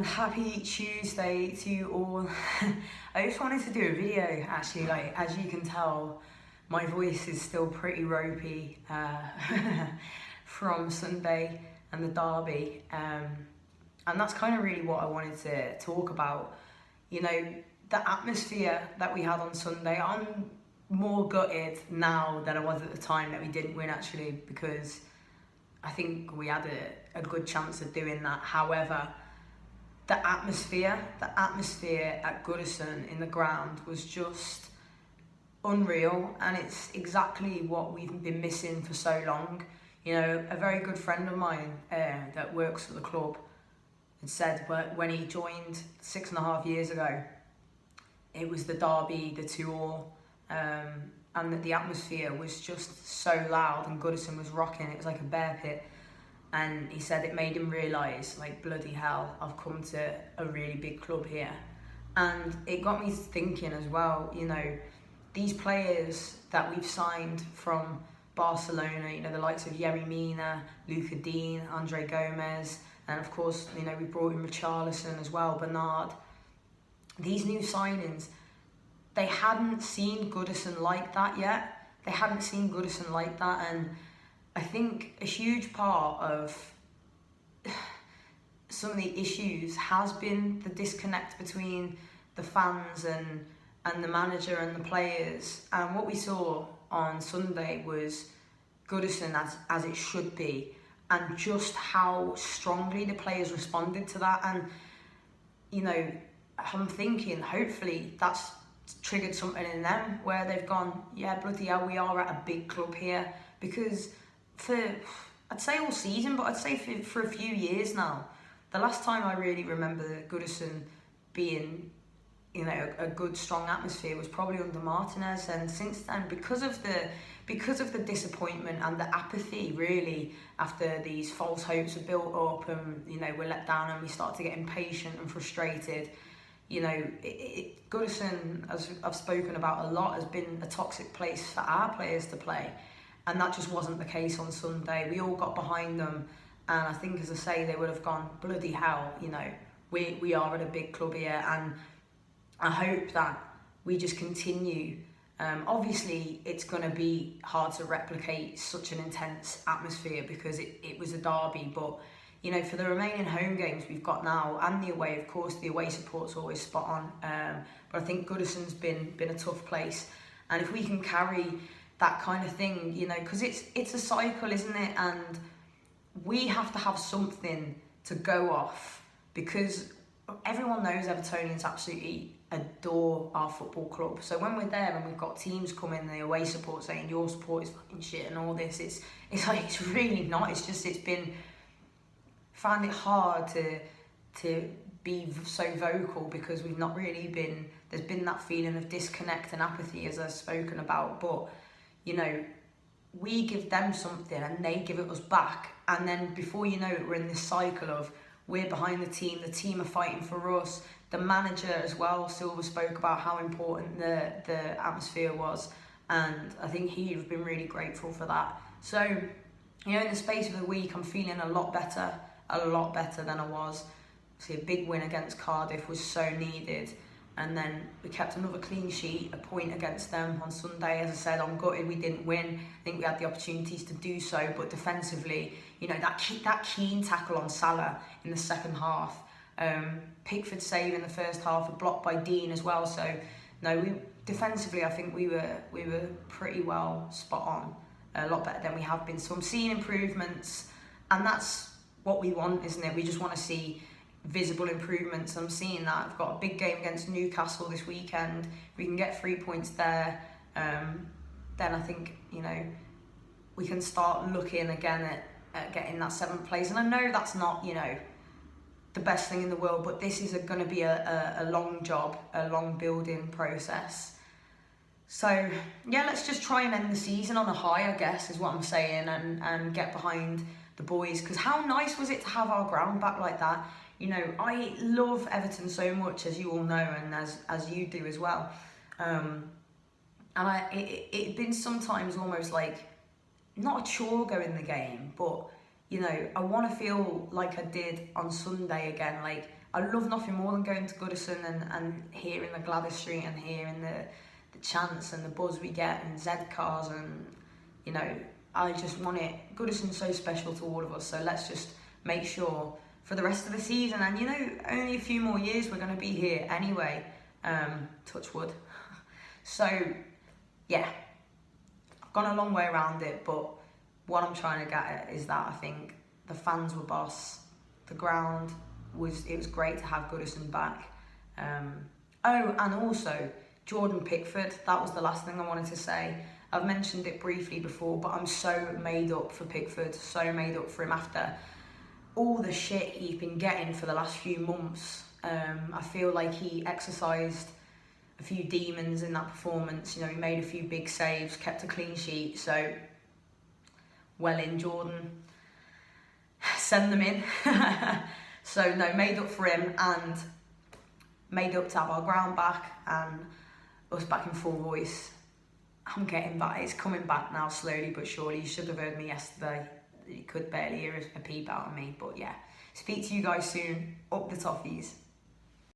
happy Tuesday to you all. I just wanted to do a video actually, like as you can tell my voice is still pretty ropey from Sunday and the derby, and that's kind of really what I wanted to talk about. You know, the atmosphere that we had on Sunday, I'm more gutted now than I was at the time that we didn't win actually, because I think we had a good chance of doing that. However, the atmosphere at Goodison in the ground was just unreal, and it's exactly what we've been missing for so long. You know, a very good friend of mine that works for the club had said when he joined 6.5 years ago, it was the derby, the 2-2, and that the atmosphere was just so loud and Goodison was rocking. It was like a bear pit. And he said it made him realise, like, bloody hell, I've come to a really big club here. And it got me thinking as well, you know, these players that we've signed from Barcelona, you know, the likes of Yerry Mina, Luca Dean, Andre Gomez, and of course, you know, we brought in Richarlison as well, Bernard. These new signings, they hadn't seen Goodison like that yet. They hadn't seen Goodison like that, and I think a huge part of some of the issues has been the disconnect between the fans and the manager and the players. And what we saw on Sunday was Goodison as it should be, and just how strongly the players responded to that. And, you know, I'm thinking hopefully that's triggered something in them where they've gone, yeah, bloody hell, we are at a big club here. Because for, I'd say all season, but I'd say for a few years now, the last time I really remember Goodison being, you know, a good strong atmosphere was probably under Martinez. And since then, because of the disappointment and the apathy really, after these false hopes are built up and, you know, we're let down and we start to get impatient and frustrated, you know, Goodison, as I've spoken about a lot, has been a toxic place for our players to play. And that just wasn't the case on Sunday. We all got behind them, and I think, as I say, they would have gone, bloody hell, you know, we are at a big club here. And I hope that we just continue. Obviously, it's going to be hard to replicate such an intense atmosphere because it was a derby, but, you know, for the remaining home games we've got now, and the away, of course, the away support's always spot on. But I think Goodison's been a tough place, and if we can carry that kind of thing, you know, because it's a cycle, isn't it? And we have to have something to go off, because everyone knows Evertonians absolutely adore our football club. So when we're there and we've got teams coming, the away support saying your support is fucking shit and all this, it's like, it's really not. It's just, found it hard to be so vocal, because we've not really been, there's been that feeling of disconnect and apathy, as I've spoken about. But, you know, we give them something and they give it us back, and then before you know it, we're in this cycle of we're behind the team are fighting for us. The manager as well, Silva, spoke about how important the atmosphere was, and I think he'd have been really grateful for that. So, you know, in the space of a week, I'm feeling a lot better than I was. See, a big win against Cardiff was so needed. And then we kept another clean sheet, a point against them on Sunday. As I said, I'm gutted we didn't win. I think we had the opportunities to do so, but defensively, you know, that keen tackle on Salah in the second half, Pickford save in the first half, a block by Dean as well. So, no, defensively, I think we were pretty well spot on, a lot better than we have been. So I'm seeing improvements, and that's what we want, isn't it? We just want to see visible improvements. I'm seeing that. I've got a big game against Newcastle this weekend. If we can get 3 points there, then I think, you know, we can start looking again at getting that 7th place. And I know that's not, you know, the best thing in the world, but this is going to be a long job, a long building process. So yeah, let's just try and end the season on a high, I guess, is what I'm saying, and get behind the boys, because how nice was it to have our ground back like that? You know, I love Everton so much, as you all know, and as you do as well. And it'd been sometimes almost like, not a chore going the game, but, you know, I want to feel like I did on Sunday again. Like, I love nothing more than going to Goodison and hearing the Gladys Street and hearing the chants and the buzz we get and Z cars, and you know, I just want it. Goodison's so special to all of us, so let's just make sure for the rest of the season, and you know, only a few more years we're going to be here anyway, touch wood. So yeah, I've gone a long way around it, but what I'm trying to get at is that I think the fans were boss, the ground it was great to have Goodison back. Oh, and also Jordan Pickford, that was the last thing I wanted to say. I've mentioned it briefly before, but I'm so made up for Pickford, so made up for him after all the shit he's been getting for the last few months. I feel like he exercised a few demons in that performance. You know, he made a few big saves, kept a clean sheet, so well in, Jordan. Send them in. So no, made up for him, and made up to have our ground back and us back in full voice. I'm getting back, it's coming back now slowly but surely. You should have heard me yesterday. You could barely hear a peep out of me, but yeah. Speak to you guys soon. Up the toffees.